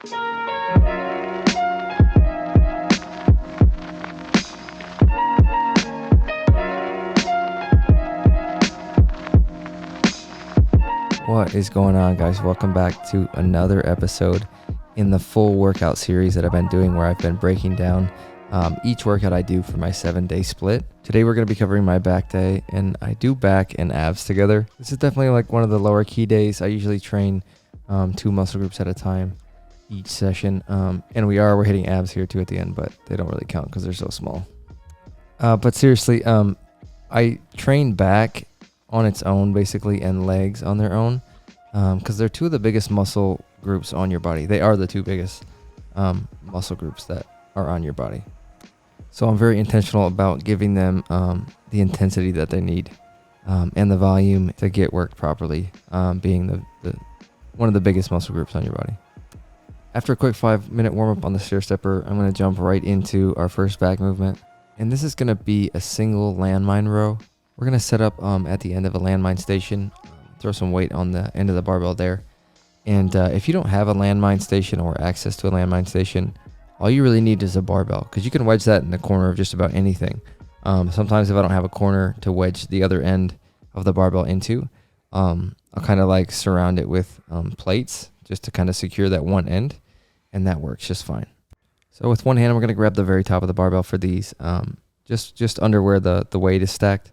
What is going on, guys? Welcome back to another episode in the full workout series that I've been doing, where I've been breaking down each workout I do for my 7-day split. Today we're going to be covering my back day, and I do back and abs together. This is definitely like one of the lower key days. I usually train 2 muscle groups at a time each session, and we're hitting abs here too at the end, but they don't really count because they're so small. But seriously, I train back on its own basically, and legs on their own, because they're 2 of the biggest muscle groups on your body. They are the 2 biggest muscle groups that are on your body. So I'm very intentional about giving them the intensity that they need, and the volume to get worked properly, being the one of the biggest muscle groups on your body. After a quick 5-minute warm up on the stair stepper, I'm going to jump right into our first back movement, and this is going to be a single landmine row. We're going to set up at the end of a landmine station, throw some weight on the end of the barbell there. And if you don't have a landmine station or access to a landmine station, all you really need is a barbell, because you can wedge that in the corner of just about anything. Sometimes if I don't have a corner to wedge the other end of the barbell into, I'll kind of like surround it with plates just to kind of secure that one end, and that works just fine. So with one hand, we're going to grab the very top of the barbell for these, just under where the weight is stacked.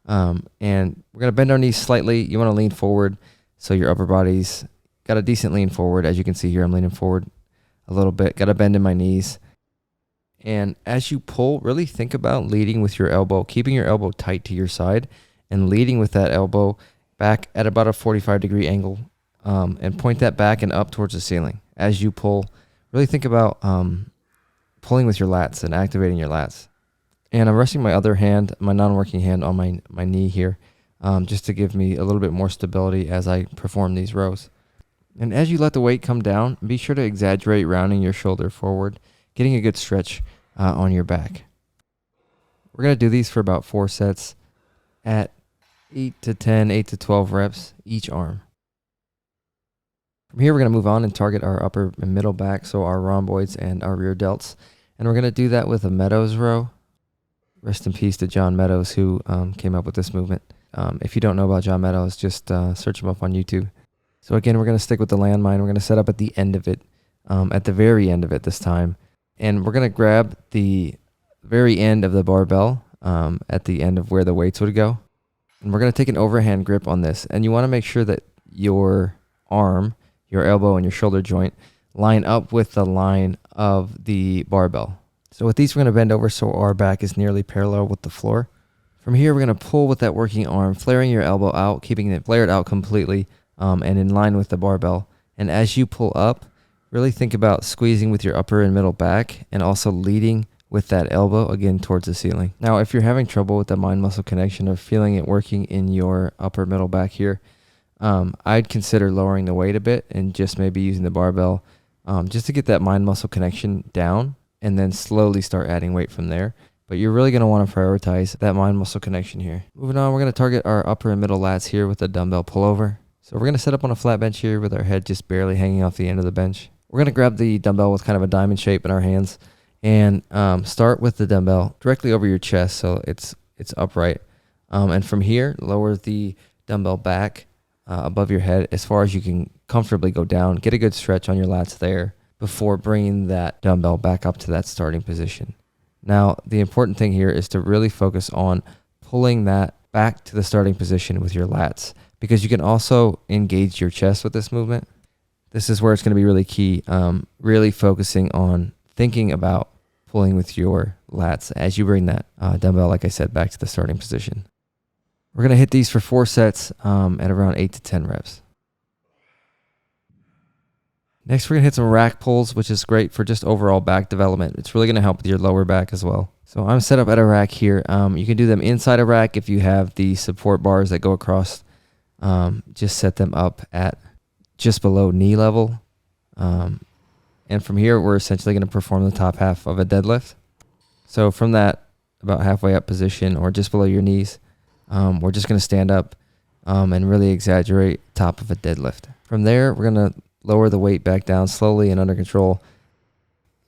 And we're going to bend our knees slightly. You want to lean forward so your upper body's got a decent lean forward. As you can see here, I'm leaning forward a little bit. Got to bend in my knees. And as you pull, really think about leading with your elbow, keeping your elbow tight to your side and leading with that elbow back at about a 45-degree angle, and point that back and up towards the ceiling. As you pull, really think about pulling with your lats and activating your lats. And I'm resting my other hand, my non-working hand, on my knee here, just to give me a little bit more stability as I perform these rows. And as you let the weight come down, be sure to exaggerate rounding your shoulder forward, getting a good stretch on your back. We're going to do these for about 4 sets at 8 to 10, 8 to 12 reps each arm. From here, we're going to move on and target our upper and middle back, so our rhomboids and our rear delts. And we're going to do that with a Meadows Row. Rest in peace to John Meadows, who came up with this movement. If you don't know about John Meadows, just search him up on YouTube. So again, we're going to stick with the landmine. We're going to set up at the end of it, at the very end of it this time. And we're going to grab the very end of the barbell at the end of where the weights would go. And we're going to take an overhand grip on this. And you want to make sure that your arm, your elbow, and your shoulder joint line up with the line of the barbell. So with these, we're going to bend over so our back is nearly parallel with the floor. From here, we're going to pull with that working arm, flaring your elbow out, keeping it flared out completely, and in line with the barbell. And as you pull up, really think about squeezing with your upper and middle back, and also leading with that elbow again towards the ceiling. Now, if you're having trouble with the mind-muscle connection or feeling it working in your upper middle back here, I'd consider lowering the weight a bit and just maybe using the barbell just to get that mind-muscle connection down, and then slowly start adding weight from there. But you're really going to want to prioritize that mind-muscle connection here. Moving on, we're going to target our upper and middle lats here with a dumbbell pullover. So we're going to set up on a flat bench here with our head just barely hanging off the end of the bench. We're going to grab the dumbbell with kind of a diamond shape in our hands, and start with the dumbbell directly over your chest so it's upright. And from here, lower the dumbbell back above your head as far as you can comfortably go down. Get a good stretch on your lats there before bringing that dumbbell back up to that starting position. Now, the important thing here is to really focus on pulling that back to the starting position with your lats, because you can also engage your chest with this movement. This is where it's going to be really key, really focusing on thinking about pulling with your lats as you bring that dumbbell, like I said, back to the starting position. We're going to hit these for 4 sets at around 8 to 10 reps. Next, we're going to hit some rack pulls, which is great for just overall back development. It's really going to help with your lower back as well. So I'm set up at a rack here. You can do them inside a rack if you have the support bars that go across. Just set them up at just below knee level. And from here, we're essentially going to perform the top half of a deadlift. So from that about halfway up position or just below your knees, we're just going to stand up and really exaggerate top of a deadlift. From there, we're going to lower the weight back down slowly and under control.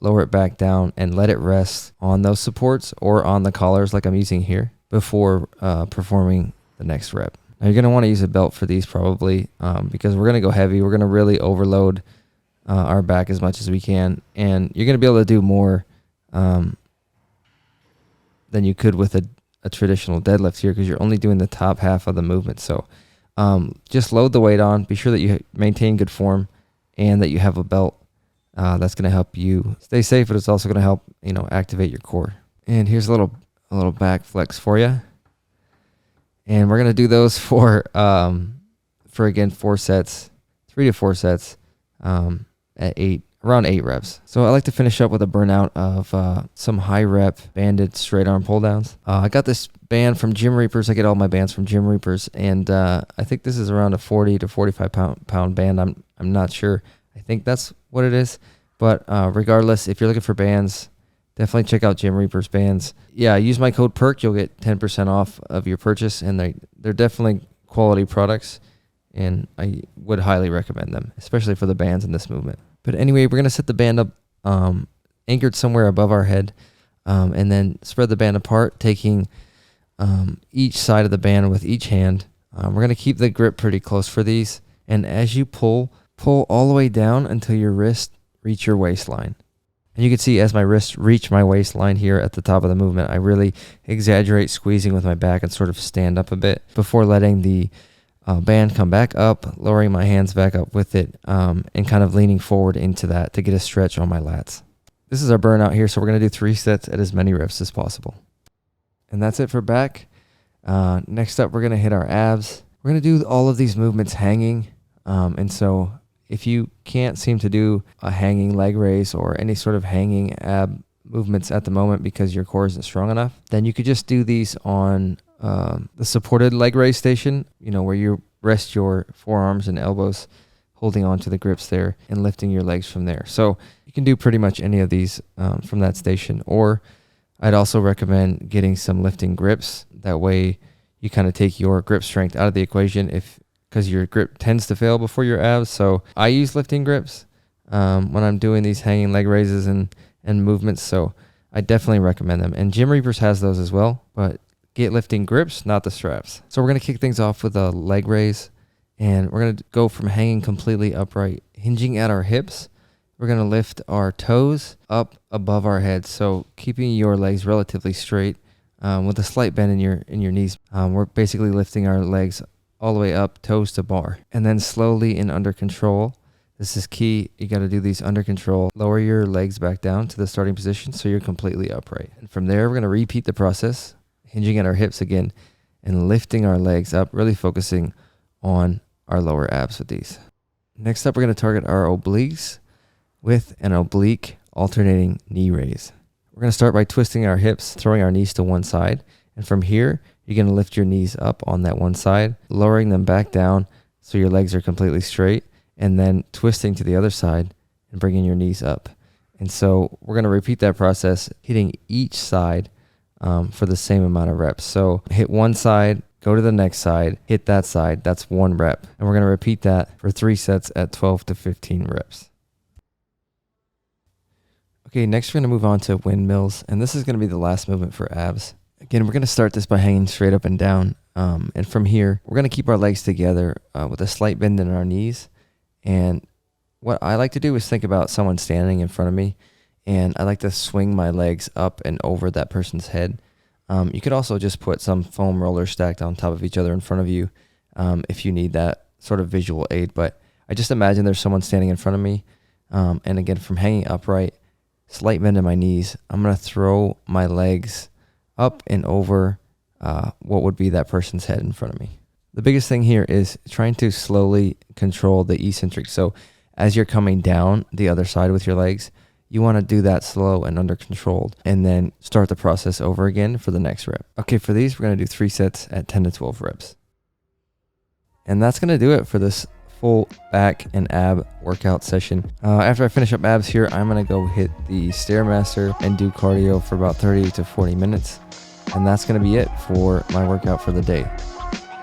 Lower it back down and let it rest on those supports or on the collars like I'm using here before performing the next rep. Now you're going to want to use a belt for these probably because we're going to go heavy. We're going to really overload our back as much as we can, and you're going to be able to do more than you could with a traditional deadlift here because you're only doing the top half of the movement. So just load the weight on, be sure that you maintain good form and that you have a belt. That's going to help you stay safe, but it's also going to help, activate your core. And here's a little back flex for you. And we're going to do those for again, 4 sets, 3 to 4 sets, at around 8 reps. So I like to finish up with a burnout of some high rep banded straight arm pull downs. I got this band from Gym Reapers. I get all my bands from Gym Reapers. And I think this is around a 40 to 45 pound band. I'm not sure. I think that's what it is. But regardless, if you're looking for bands, definitely check out Gym Reapers bands. Yeah, use my code PERK. You'll get 10% off of your purchase. And they're definitely quality products. And I would highly recommend them, especially for the bands in this movement. But anyway, we're going to set the band up anchored somewhere above our head. And then spread the band apart, taking each side of the band with each hand. We're going to keep the grip pretty close for these. And as you pull all the way down until your wrist reach your waistline. And you can see as my wrists reach my waistline here at the top of the movement, I really exaggerate squeezing with my back and sort of stand up a bit before letting the band come back up, lowering my hands back up with it, and kind of leaning forward into that to get a stretch on my lats. This is our burnout here, so we're going to do 3 sets at as many reps as possible. And that's it for back. Next up, we're going to hit our abs. We're going to do all of these movements hanging. And so if you can't seem to do a hanging leg raise or any sort of hanging ab movements at the moment because your core isn't strong enough, then you could just do these on the supported leg raise station, where you rest your forearms and elbows holding on to the grips there and lifting your legs from there. So you can do pretty much any of these from that station. Or I'd also recommend getting some lifting grips. That way you kind of take your grip strength out of the equation because your grip tends to fail before your abs. So I use lifting grips when I'm doing these hanging leg raises and movements. So I definitely recommend them. And Gym Reapers has those as well, but get lifting grips, not the straps. So we're going to kick things off with a leg raise, and we're going to go from hanging completely upright, hinging at our hips. We're going to lift our toes up above our heads, so keeping your legs relatively straight with a slight bend in your knees. We're basically lifting our legs all the way up, toes to bar. And then slowly and under control, this is key, you got to do these under control. Lower your legs back down to the starting position so you're completely upright. And from there, we're going to repeat the process, hinging at our hips again and lifting our legs up, really focusing on our lower abs with these. Next up, we're going to target our obliques with an oblique alternating knee raise. We're going to start by twisting our hips, throwing our knees to one side. And from here, you're going to lift your knees up on that one side, lowering them back down so your legs are completely straight, and then twisting to the other side and bringing your knees up. And so we're going to repeat that process, hitting each side for the same amount of reps. So hit one side, go to the next side, hit that side. That's 1 rep. And we're going to repeat that for 3 sets at 12 to 15 reps. Okay, next we're going to move on to windmills. And this is going to be the last movement for abs. Again, we're going to start this by hanging straight up and down. And from here, we're going to keep our legs together with a slight bend in our knees. And what I like to do is think about someone standing in front of me. And I like to swing my legs up and over that person's head. You could also just put some foam rollers stacked on top of each other in front of you if you need that sort of visual aid. But I just imagine there's someone standing in front of me. And again, from hanging upright, slight bend in my knees, I'm going to throw my legs up and over what would be that person's head in front of me. The biggest thing here is trying to slowly control the eccentric. So as you're coming down the other side with your legs, you want to do that slow and under controlled, and then start the process over again for the next rep. Okay, for these, we're going to do 3 sets at 10 to 12 reps. And that's going to do it for this full back and ab workout session. After I finish up abs here, I'm going to go hit the StairMaster and do cardio for about 30 to 40 minutes. And that's going to be it for my workout for the day.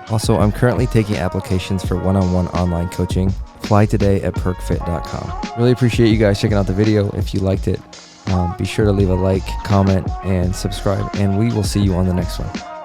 Also, I'm currently taking applications for one-on-one online coaching. fly today at perkfit.com. Really appreciate you guys checking out the video. If you liked it, be sure to leave a like, comment, and subscribe, and we will see you on the next one.